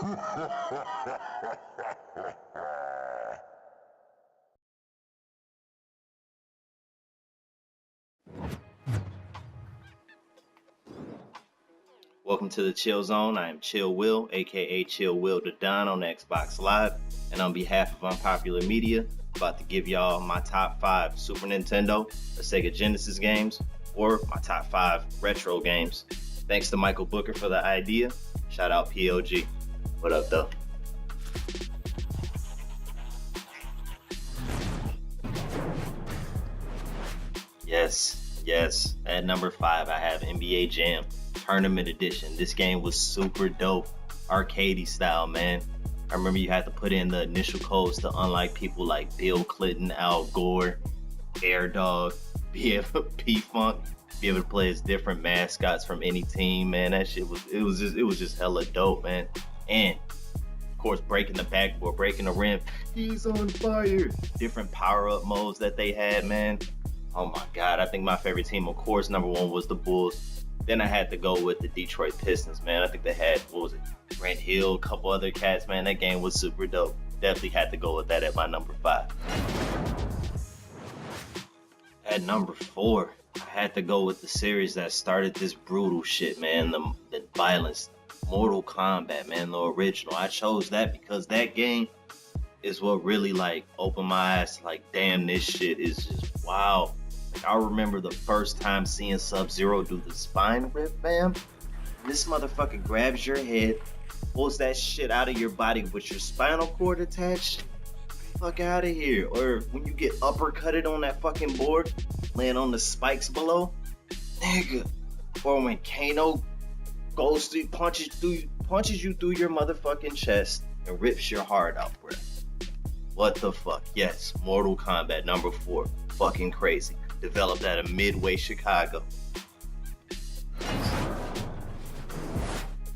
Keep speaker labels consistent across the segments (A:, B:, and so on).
A: Welcome to the Chill Zone. I am Chill Will, aka Chill Will the Don on Xbox Live, and on behalf of Unpopular Media, about to give y'all my top 5 Super Nintendo or Sega Genesis games, or my top 5 retro games. Thanks to Michael Booker for the idea. Shout out POG. What up, though? Yes. At number 5, I have NBA Jam Tournament Edition. This game was super dope, arcadey style, man. I remember you had to put in the initial codes to unlock people like Bill Clinton, Al Gore, Air Dog, P-Funk, be able to play as different mascots from any team, man. That shit was just hella dope, man. And of course, breaking the backboard, breaking the rim, he's on fire. Different power-up modes that they had, man. Oh my God, I think my favorite team, of course, number 1 was the Bulls. Then I had to go with the Detroit Pistons, man. I think they had, Grant Hill, a couple other cats, man. That game was super dope. Definitely had to go with that at my number 5. At number 4, I had to go with the series that started this brutal shit, man. The violence, Mortal Kombat, man, the original. I chose that because that game is what really opened my eyes to damn, this shit is just wow. I remember the first time seeing Sub-Zero do the spine rip, fam. This motherfucker grabs your head, pulls that shit out of your body with your spinal cord attached. Fuck out of here. Or when you get uppercutted on that fucking board, laying on the spikes below, nigga. Or when Kano goes through, punches you through your motherfucking chest and rips your heart out, bro. What the fuck? Yes, Mortal Kombat number 4. Fucking crazy. Developed out of Midway, Chicago.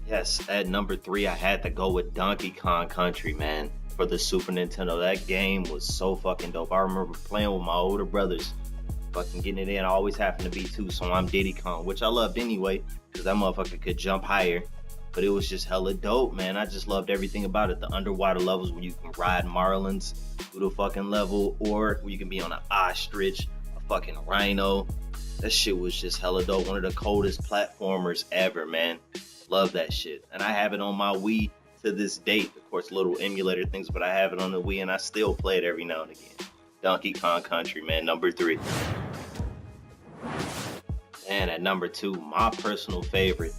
A: Yes, at number 3, I had to go with Donkey Kong Country, man, for the Super Nintendo. That game was so fucking dope. I remember playing with my older brothers, fucking getting it in. I always happened to be 2, so I'm Diddy Kong, which I loved anyway, because that motherfucker could jump higher. But it was just hella dope, man. I just loved everything about it. The underwater levels where you can ride Marlins through the fucking level, or where you can be on an ostrich, fucking rhino. That shit was just hella dope. One of the coldest platformers ever, man. Love that shit. And I have it on my Wii to this date. Of course, little emulator things, but I have it on the Wii and I still play it every now and again. Donkey Kong Country, man, number 3. And at number 2, my personal favorite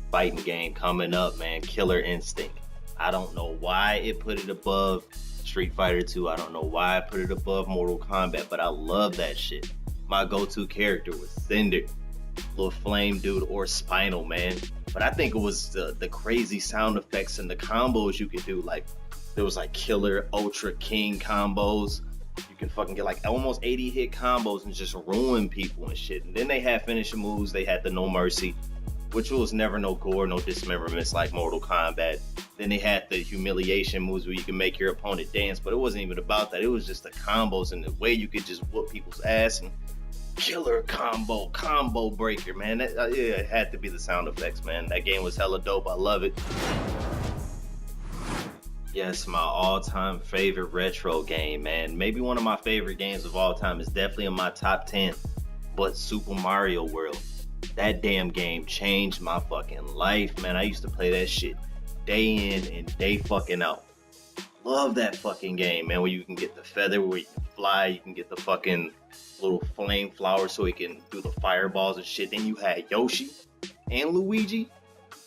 A: fighting game coming up, man, Killer Instinct. I don't know why it put it above Street Fighter 2. I don't know why I put it above Mortal Kombat, but I love that shit. My go-to character was Cinder, little flame dude, or Spinal, man. But I think it was the crazy sound effects and the combos you could do. There was Killer, Ultra, King combos. You can fucking get almost 80 hit combos and just ruin people and shit. And then they had finishing moves. They had the No Mercy, which was never no gore, no dismemberments like Mortal Kombat. Then they had the humiliation moves where you can make your opponent dance, but it wasn't even about that. It was just the combos and the way you could just whoop people's ass and killer combo breaker, man. It had to be the sound effects, man. That game was hella dope. I love it. Yes, my all-time favorite retro game, man. Maybe one of my favorite games of all time. Is definitely in my top 10, but Super Mario World. That damn game changed my fucking life, man. I used to play that shit day in and day fucking out. Love that fucking game, man, where you can get the feather, where you can fly, you can get the fucking little flame flower so he can do the fireballs and shit. Then you had Yoshi and Luigi.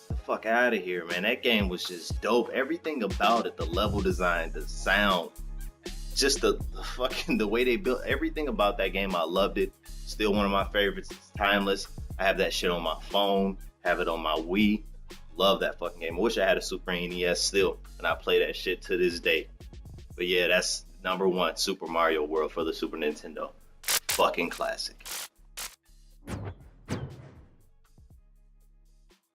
A: The fuck out of here, man. That game was just dope. Everything about it, the level design, the sound, just the way they built everything about that game. I loved it. Still one of my favorites. It's timeless. I have that shit on my phone, have it on my Wii. Love that fucking game. I wish I had a Super NES still, and I play that shit to this day. But yeah, that's number 1, Super Mario World for the Super Nintendo. Fucking classic.